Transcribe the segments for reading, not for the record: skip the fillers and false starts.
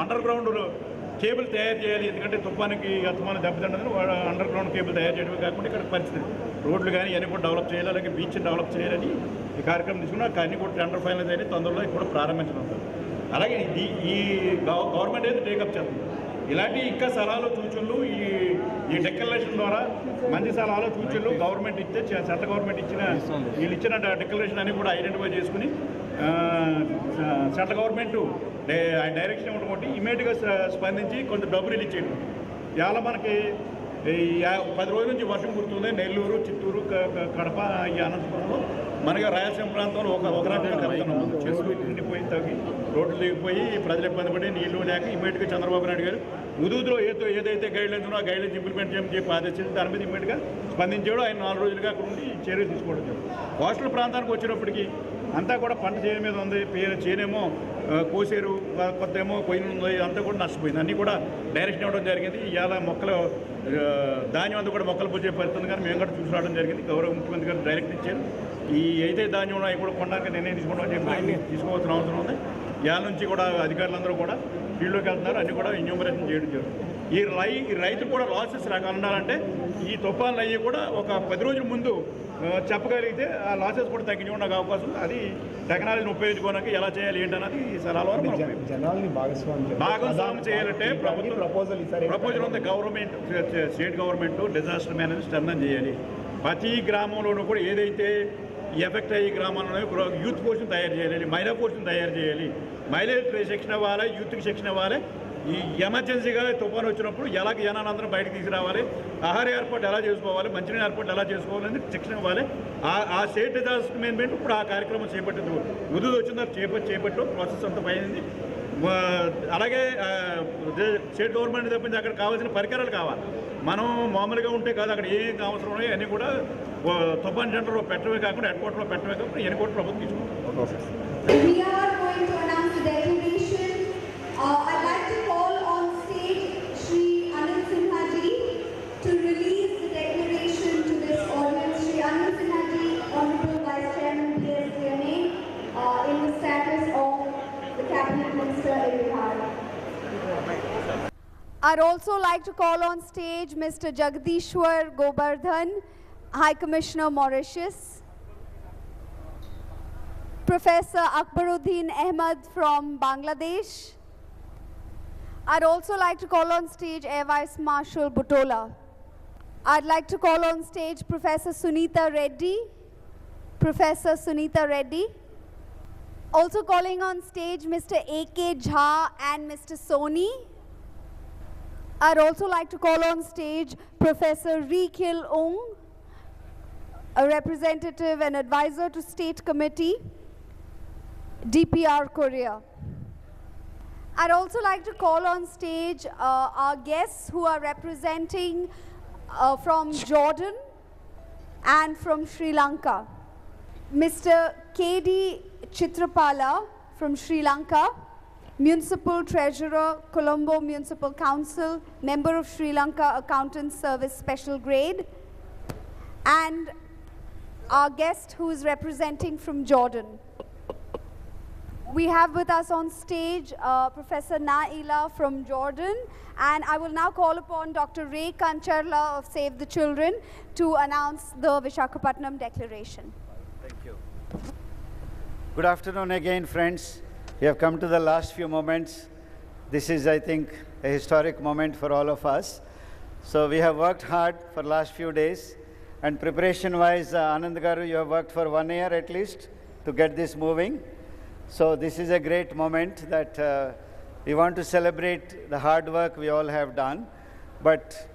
Under ground cable తయారు చేయాలి, ఎందుకంటే తుఫానికి అస్తమానం దెబ్బతింటుందని అండర్ గ్రౌండ్ కేబుల్ తయారు చేయడమే కాకుండా ఇక్కడ పరిస్థితి రోడ్లు కానీ ఇవన్నీ కూడా డెవలప్ చేయాలి, అలాగే బీచ్ని డెవలప్ చేయాలని ఈ కార్యక్రమం తీసుకున్నా అన్నీ కూడా టెండర్ ఫైనల్ అయినా తొందరలో కూడా ప్రారంభించడం. అలాగే ఈ గవర్నమెంట్ అయితే టేకప్ చేస్తుంది. ఇలాంటి ఇంకా సలహాలు సూచనలు ఈ డిక్లరేషన్ ద్వారా మంచి సలహాలు సూచనలు గవర్నమెంట్ ఇస్తే సెంట్రల్ గవర్నమెంట్ వీళ్ళు ఇచ్చిన డిక్లరేషన్ అన్ని కూడా ఐడెంటిఫై చేసుకుని సెంట్రల్ గవర్నమెంట్ డైరెక్షన్ ఇవ్వడం ఒకటి ఇమీడియట్గా స్పందించి కొంత డబ్బు రిలీజ్ చేయడం. ఇవాళ మనకి 10 రోజుల నుంచి వర్షం కుడుతుంది. నెల్లూరు, చిత్తూరు, కడప, ఈ అనంతపురంలో మనకి రాయలసీమ ప్రాంతంలో ఒక రకంగా కలుగుతున్నాం. చెరువులు నిండిపోయి తగ్గి రోడ్లు దిగిపోయి ప్రజలు ఇబ్బంది పడి నీళ్లు లేక ఇమీడియట్గా చంద్రబాబు నాయుడు గారు ముదుగులో ఏదైతే గైడ్లైన్స్ ఉన్నో ఆ గైడ్లైన్స్ ఇంప్లిమెంట్ చేయమని చెప్పి ఆదేశించి దాని మీద ఇమీడియట్గా స్పందించాడు. ఆయన 4 రోజులుగా అక్కడ ఉండి చర్యలు తీసుకోవడం. కోస్టల్ ప్రాంతానికి వచ్చినప్పటికీ అంతా కూడా పంట చేను మీద ఉంది. చేనేమో కోసేరు, కొత్త ఏమో కొయ్యలు ఉంది, అంతా కూడా నష్టపోయింది. అన్నీ కూడా డైరెక్షన్ ఇవ్వడం జరిగింది. ఇవాళ మొక్కలు ధాన్యం అంతా కూడా మొక్కలు పూజే పరిస్థితుంది. కానీ మేము కూడా చూసి రావడం జరిగింది. గౌరవ ముఖ్యమంత్రి గారు డైరెక్ట్ ఇచ్చారు. అయితే ధాన్యం ఉన్నాయి కూడా కొనడానికి నిర్ణయం తీసుకోవడం చెప్పి తీసుకోవాల్సిన అవసరం ఉంది. ఇవాళ నుంచి కూడా అధికారులందరూ కూడా ఫీల్డ్లోకి వెళ్తున్నారు. అన్నీ కూడా ఎన్యూమరేషన్ చేయడం జరుగుతుంది. ఈ రైతులు కూడా లాసెస్ ఉండాలంటే ఈ తుఫాన్లు అయ్యి కూడా ఒక 10 రోజుల ముందు చెప్పగలిగితే ఆ లాసెస్ కూడా తగ్గించుకోవడానికి అవకాశం ఉంది. అది టెక్నాలజీని ఉపయోగించుకోవడానికి ఎలా చేయాలి ఏంటన్నది ఈ సలహాలు జనాల్ని భాగస్వామ్యం చేయాలంటే ప్రపోజల్ ఉంది. Government, state government disaster management strengthen చేయాలి. ప్రతి గ్రామంలోనూ కూడా ఏదైతే ఎఫెక్ట్ అయ్యే గ్రామాల్లో యూత్ పోర్షన్ తయారు చేయాలి, మహిళా పోర్షన్ తయారు చేయాలి. మహిళలకు శిక్షణ ఇవ్వాలి, యూత్కి శిక్షణ ఇవ్వాలి. ఈ ఎమర్జెన్సీగా తుఫాను వచ్చినప్పుడు ఎలా జనాలందరం బయటకు తీసుకురావాలి, ఆహార ఏర్పాటు ఎలా చేసుకోవాలి, మంచినీళ్ళ ఏర్పాటు ఎలా చేసుకోవాలని శిక్షణ ఇవ్వాలి. ఆ స్టేట్ డిజాస్టర్ మేనేజ్మెంట్ ఇప్పుడు ఆ కార్యక్రమం చేపట్టింది. ఉదయం వచ్చిన చేపట్టు ప్రాసెస్ అంతా పోయింది. అలాగే స్టేట్ గవర్నమెంట్ తప్పించి అక్కడ కావాల్సిన పరికరాలు కావాలి. మనం మామూలుగా ఉంటే కాదు, అక్కడ ఏం అవసరం ఉన్నాయో అన్నీ కూడా తుఫాన్ సెంటర్లో పెట్టడమే కాకుండా హెడ్ క్వార్టర్లో పెట్టడమే కాకుండా ఇవన్నీ కూడా ప్రభుత్వం తీసుకుంటాం. I'd like to call on stage Shri Anil Sinha ji to release the declaration to this audience. Shri Anil Sinha ji, Honorable Vice Chairman PSDNA, in the status of the Cabinet Minister in Bihar. I'd also like to call on stage Mr. Jagdishwar Gobardhan, High Commissioner Mauritius, Professor Akbaruddin Ahmad from Bangladesh. I'd also like to call on stage Air Vice Marshal Butola. I'd like to call on stage Professor Sunita Reddy. Professor Sunita Reddy. Also calling on stage Mr. A.K. Jha and Mr. Soni. I'd also like to call on stage Professor Ri Khil Ung, a representative and advisor to State Committee, DPR Korea. I'd also like to call on stage our guests who are representing from Jordan and from Sri Lanka. Mr. K.D. Chitrapala from Sri Lanka, Municipal Treasurer, Colombo Municipal Council, member of Sri Lanka Accountants Service Special Grade, and our guest who is representing from Jordan. We have with us on stage Professor Naila from Jordan, and I will now call upon Dr. Ray Kancharla of Save the Children to announce the Viskhapatnam Declaration. Thank you. Good afternoon again, friends. We have come to the last few moments. This is, I think, a historic moment for all of us. So we have worked hard for the last few days, and preparation-wise, Anand Garu, you have worked for 1 year at least to get this moving. So this is a great moment that we want to celebrate the hard work we all have done. But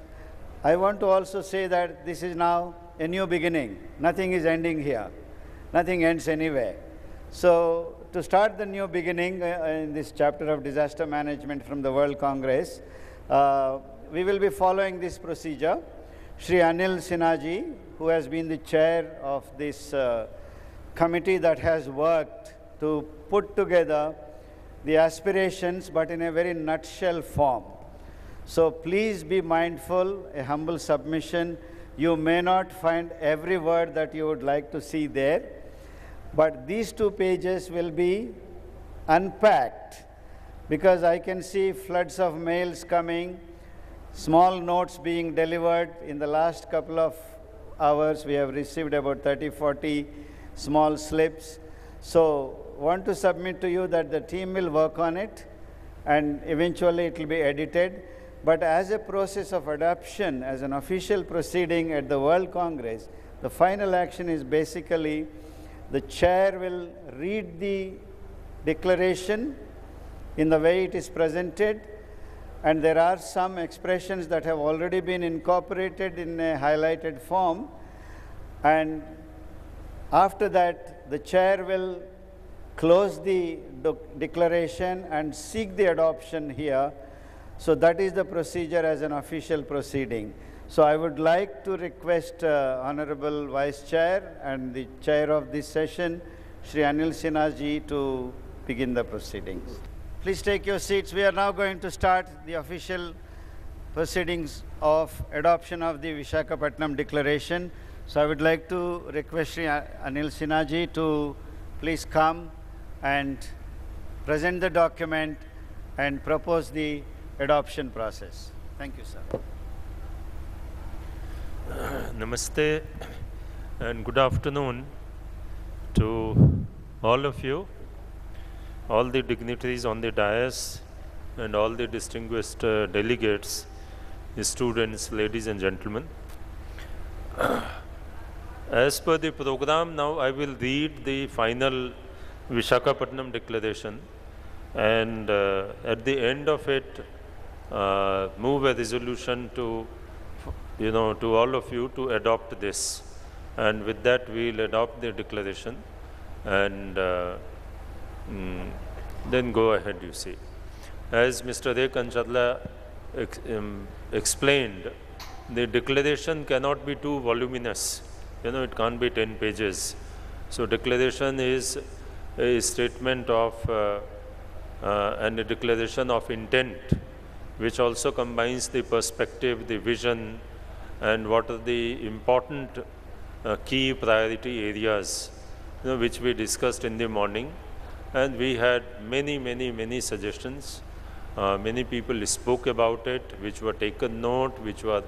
I want to also say that this is now a new beginning. Nothing is ending here. Nothing ends anywhere. So to start the new beginning in this chapter of disaster management from the World Congress, we will be following this procedure. Shri Anil Sinha ji, who has been the chair of this committee that has worked to put together the aspirations, but in a very nutshell form. So please be mindful, a humble submission. You may not find every word that you would like to see there, but these 2 pages will be unpacked because I can see floods of mails coming, small notes being delivered. In the last couple of hours, we have received about 30-40 small slips. So want to submit to you that the team will work on it and eventually it will be edited. But as a process of adoption, as an official proceeding at the World Congress, the final action is basically the chair will read the declaration in the way it is presented, and there are some expressions that have already been incorporated in a highlighted form, and after that the chair will close the declaration and seek the adoption here. So that is the procedure as an official proceeding. So I would like to request Honorable Vice Chair and the Chair of this session, Shri Anil Sinha ji, to begin the proceedings. Please take your seats. We are now going to start the official proceedings of adoption of the Viskhapatnam Declaration. So I would like to request Shri Anil Sinha ji to please come and present the document and propose the adoption process. Thank you, sir. Namaste and good afternoon to all of you, all the dignitaries on the dais and all the distinguished delegates, students, ladies and gentlemen. As per the program, now I will read the final Viskhapatnam Declaration, and at the end of it move a resolution to to all of you to adopt this, and with that we will adopt the declaration and then go ahead. You see, as Mr. A. Kanchadla explained, the declaration cannot be too voluminous. It can't be 10 pages. So declaration is a statement of and a declaration of intent, which also combines the perspective, the vision, and what are the important key priority areas which we discussed in the morning. And we had many suggestions. Many people spoke about it, which were taken note, which were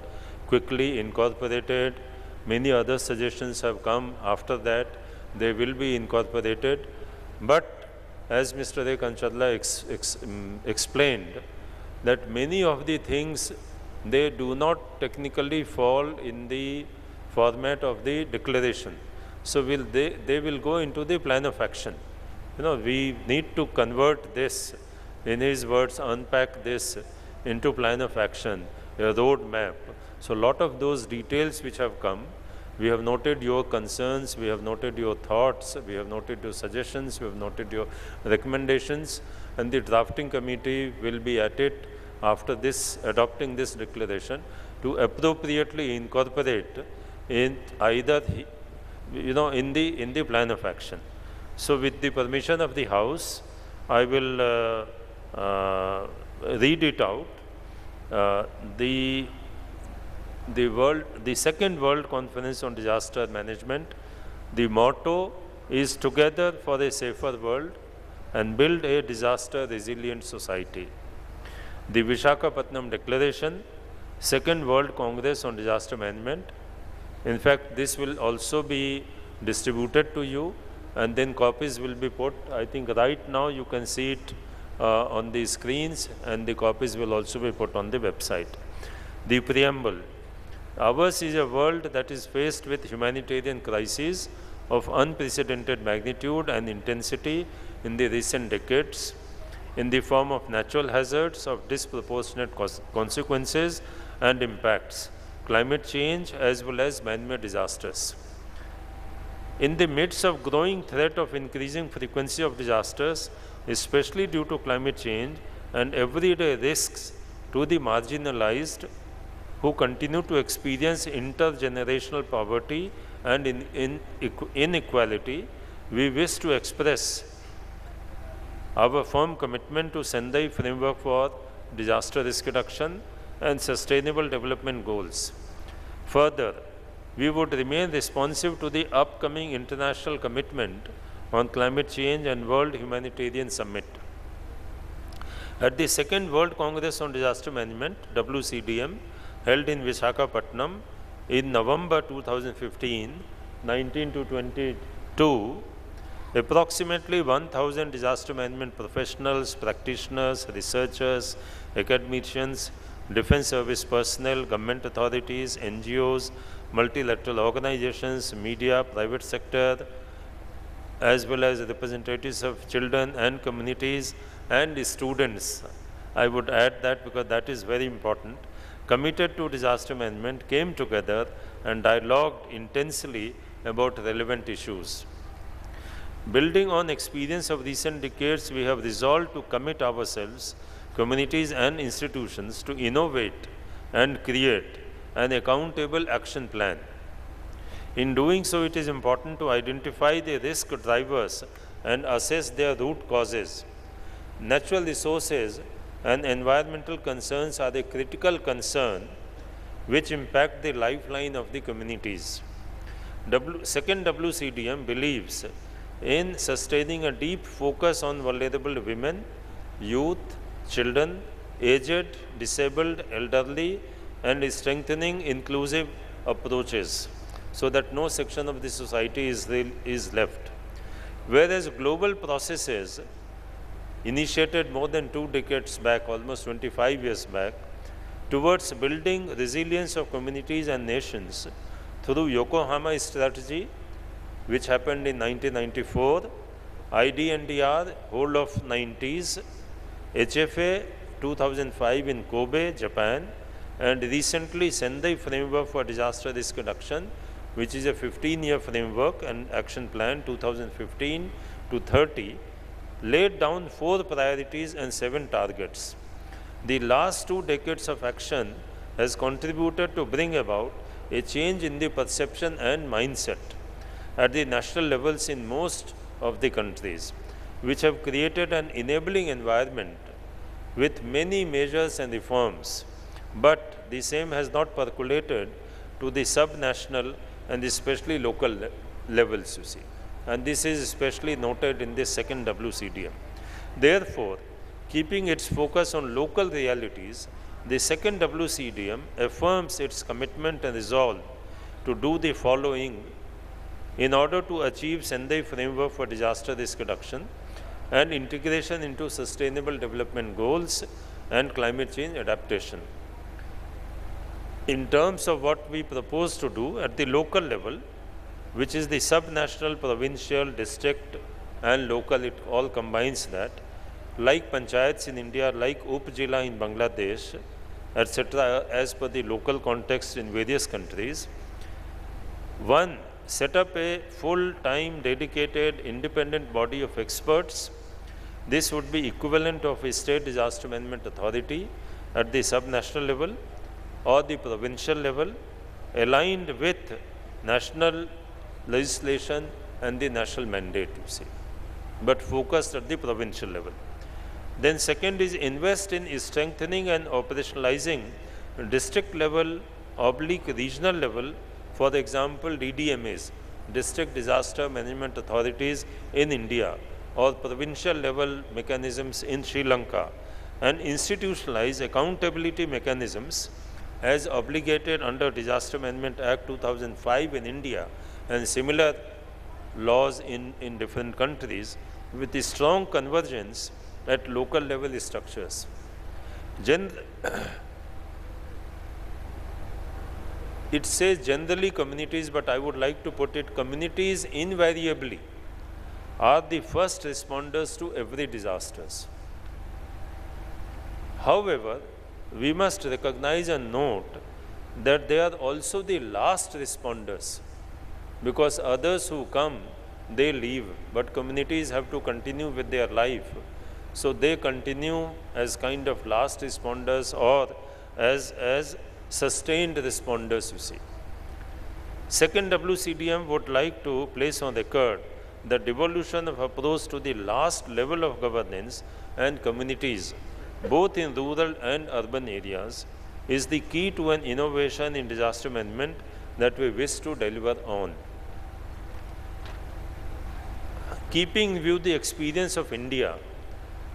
quickly incorporated. Many other suggestions have come after that. They will be incorporated. But as Mr. A. Kanchadla explained, that many of the things, they do not technically fall in the format of the declaration. So they will go into the plan of action. We need to convert this, in his words, unpack this into plan of action, a road map. So a lot of those details which have come, we have noted your concerns, we have noted your thoughts, we have noted your suggestions, we have noted your recommendations, and the drafting committee will be at it after this, adopting this declaration, to appropriately incorporate in either in the plan of action. So with the permission of the House, I will read it out. The second World Conference on Disaster Management, the motto is Together for a Safer World and Build a Disaster Resilient Society. The Viskhapatnam Declaration, Second World Congress on Disaster Management. In fact, this will also be distributed to you, and then copies will be put. I think right now you can see it on the screens, and the copies will also be put on the website. The preamble. Ours is a world that is faced with humanitarian crises of unprecedented magnitude and intensity in the recent decades, in the form of natural hazards of disproportionate consequences and impacts, climate change as well as man-made disasters. In the midst of growing threat of increasing frequency of disasters, especially due to climate change and everyday risks to the marginalized who continue to experience intergenerational poverty and inequality, we wish to express our firm commitment to Sendai Framework for Disaster Risk Reduction and Sustainable Development Goals. Further, we would remain responsive to the upcoming international commitment on climate change and World Humanitarian Summit. At the second World Congress on Disaster Management, WCDM, held in Viskhapatnam in November 2015, 19 to 22, approximately 1,000 disaster management professionals, practitioners, researchers, academicians, defense service personnel, government authorities, NGOs, multilateral organizations, media, private sector, as well as representatives of children and communities and students. I would add that because that is very important. Committed to disaster management came together and dialogued intensely about relevant issues. Building on experience of recent decades, we have resolved to commit ourselves, communities and institutions, to innovate and create an accountable action plan. In doing so, it is important to identify the risk drivers and assess their root causes. Natural resources and environmental concerns are a critical concern which impact the lifeline of the communities. Second WCDM believes in sustaining a deep focus on vulnerable women, youth, children, aged, disabled, elderly, and strengthening inclusive approaches so that no section of the society is left. Whereas global processes initiated more than 2 decades back, almost 25 years back, towards building resilience of communities and nations through Yokohama strategy, which happened in 1994, IDNDR, whole of 90s, HFA 2005 in Kobe, Japan, and recently Sendai Framework for Disaster Risk Reduction, which is a 15-year framework and action plan 2015 to 30, laid down 4 priorities and 7 targets. The last 2 decades of action has contributed to bring about a change in the perception and mindset at the national levels in most of the countries, which have created an enabling environment with many measures and reforms. But the same has not percolated to the subnational and especially local levels, you see. And this is especially noted in the second WCDM. Therefore, keeping its focus on local realities, the second WCDM affirms its commitment and resolve to do the following in order to achieve Sendai Framework for Disaster Risk Reduction and integration into Sustainable Development Goals and climate change adaptation. In terms of what we propose to do at the local level, which is the subnational, provincial, district and local, it all combines that, like panchayats in India, like Upjila in Bangladesh, etc., as per the local context in various countries. 1. Set up a full-time, dedicated, independent body of experts. This would be equivalent of a state disaster management authority at the subnational level or the provincial level, aligned with national legislation and the national mandate, you see, but focused at the provincial level. Then second is invest in strengthening and operationalizing district level / regional level, for example, DDMAs, district disaster management authorities in India, or provincial level mechanisms in Sri Lanka, and institutionalize accountability mechanisms as obligated under Disaster Management Act 2005 in India and similar laws in different countries, with a strong convergence at local level structures. It says generally communities, but I would like to put it communities invariably are the first responders to every disasters. However, we must recognize and note that they are also the last responders, because others who come, they leave, but communities have to continue with their life. So they continue as kind of last responders or as sustained responders, you see. Second WCDM would like to place on record the devolution of approach to the last level of governance and communities, both in rural and urban areas, is the key to an innovation in disaster management that we wish to deliver on. Keeping in view the experience of India,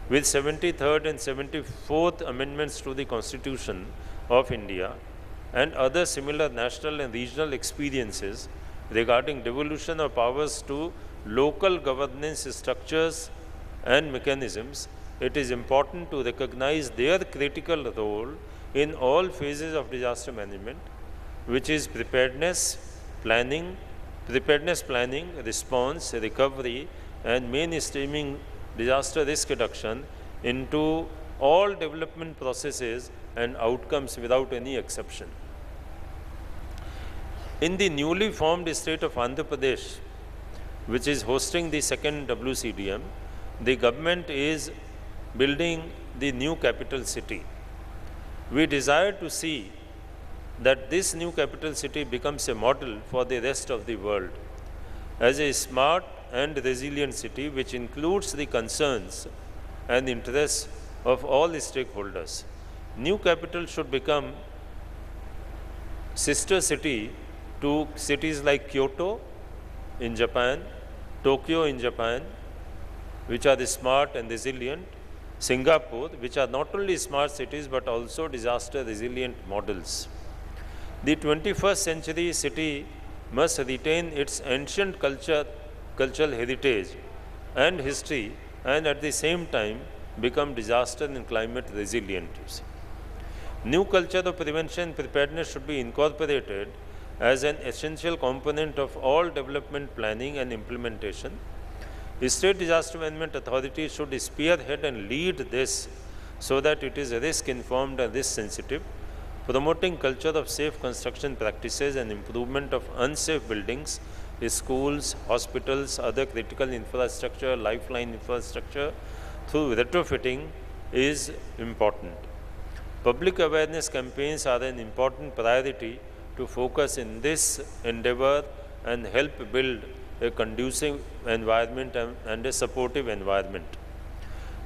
With 73rd and 74th amendments to the Constitution of India and other similar national and regional experiences regarding devolution of powers to local governance structures and mechanisms, it is important to recognize their critical role in all phases of disaster management, which is preparedness planning, response, recovery, and mainstreaming disaster risk reduction into all development processes and outcomes without any exception. In the newly formed state of Andhra Pradesh, which is hosting the second WCDM, the government is building the new capital city. We desire to see that this new capital city becomes a model for the rest of the world as a smart and resilient city which includes the concerns and interests of all stakeholders. New capital should become sister city to cities like Kyoto in Japan, Tokyo in Japan, which are the smart and resilient, Singapore, which are not only smart cities but also disaster resilient models. The 21st century city must retain its ancient cultural heritage and history and at the same time become disaster and climate resilient. New culture of prevention and preparedness should be incorporated as an essential component of all development planning and implementation. State disaster management authorities should spearhead and lead this so that it is risk informed and risk sensitive, promoting culture of safe construction practices and improvement of unsafe buildings, schools, hospitals, other critical infrastructure, lifeline infrastructure through retrofitting is important. Public awareness campaigns are an important priority to focus in this endeavor and help build a conducive environment and a supportive environment.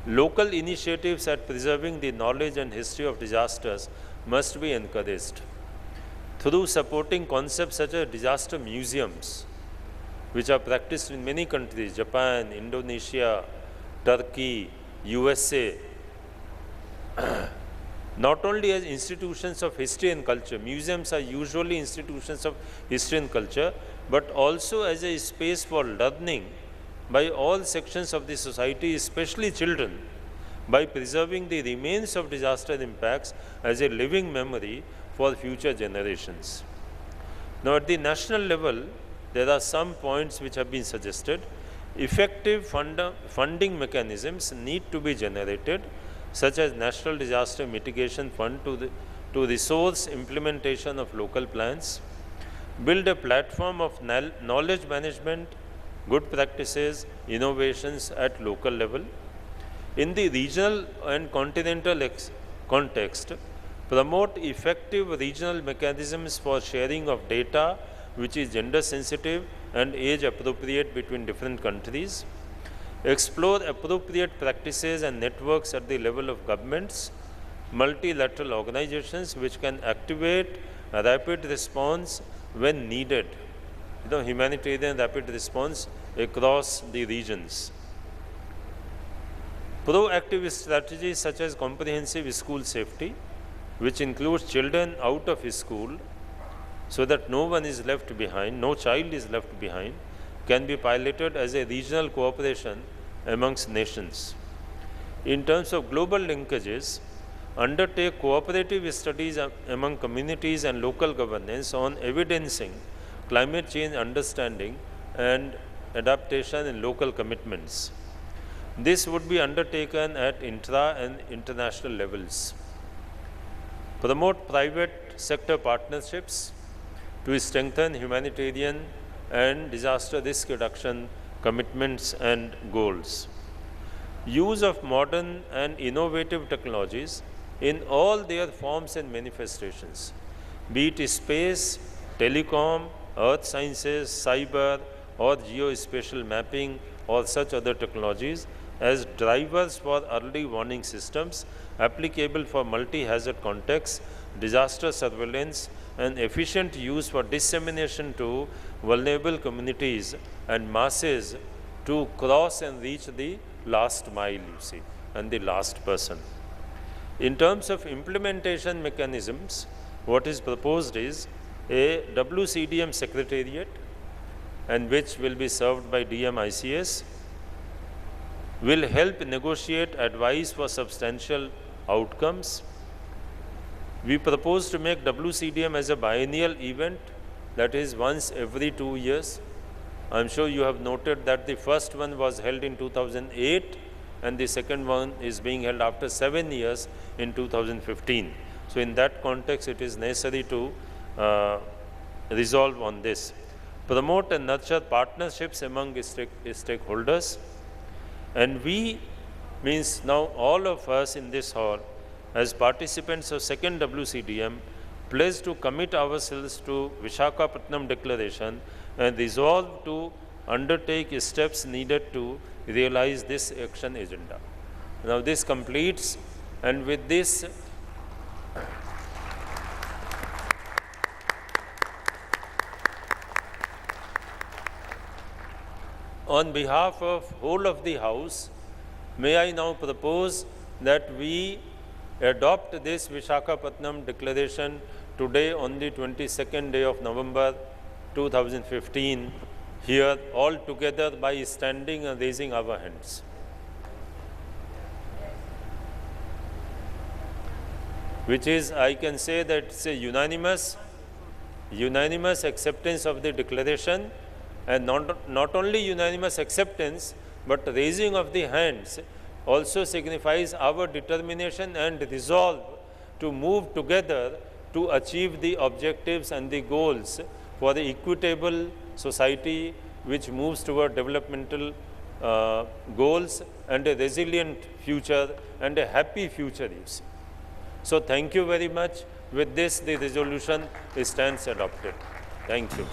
Local initiatives at preserving the knowledge and history of disasters must be encouraged through supporting concepts such as disaster museums, which are practiced in many countries, Japan, Indonesia, Turkey, USA. Not only as institutions of history and culture, museums are usually institutions of history and culture, but also as a space for learning by all sections of the society, especially children, by preserving the remains of disaster impacts as a living memory for future generations. Now, at the national level, there are some points which have been suggested. Effective funding mechanisms need to be generated, such as National Disaster Mitigation Fund to resource implementation of local plans, build a platform of knowledge management, good practices, innovations at local level. In the regional and continental context, promote effective regional mechanisms for sharing of data which is gender sensitive and age appropriate between different countries. Explore appropriate practices and networks at the level of governments, multilateral organizations which can activate a rapid response when needed, humanitarian rapid response across the regions. Proactive strategies such as comprehensive school safety, which includes children out of school so that no one is left behind, no child is left behind, can be piloted as a regional cooperation amongst nations. In terms of global linkages, undertake cooperative studies among communities and local governance on evidencing climate change understanding and adaptation in local commitments. This would be undertaken at intra and international levels. Promote private sector partnerships to strengthen humanitarian and disaster risk reduction commitments and goals. Use of modern and innovative technologies in all their forms and manifestations, be it space, telecom, earth sciences, cyber, or geospatial mapping, or such other technologies as drivers for early warning systems applicable for multi-hazard contexts, disaster surveillance, and efficient use for dissemination to vulnerable communities and masses to cross and reach the last mile, and the last person. In terms of implementation mechanisms, what is proposed is a WCDM secretariat, and which will be served by DMICS, will help negotiate advice for substantial outcomes. We propose to make WCDM as a biennial event, that is once every 2 years. I'm sure you have noted that the first one was held in 2008 and the second one is being held after 7 years in 2015. So in that context, it is necessary to resolve on this. Promote and nurture partnerships among stakeholders. And we, means now all of us in this hall, as participants of second WCDM, pledge to commit ourselves to Viskhapatnam Declaration and resolve to undertake steps needed to realize this action agenda. Now this completes, and with this, on behalf of whole of the House, may I now propose that we adopt this Viskhapatnam Declaration today on the 22nd day of November 2015 here all together by standing and raising our hands. Which is, I can say that it's a unanimous acceptance of the declaration, and not only unanimous acceptance, but raising of the hands also signifies our determination and resolve to move together to achieve the objectives and the goals for the equitable society which moves toward developmental goals and a resilient future and a happy future, you see. So thank you very much. With this, the resolution stands adopted. Thank you.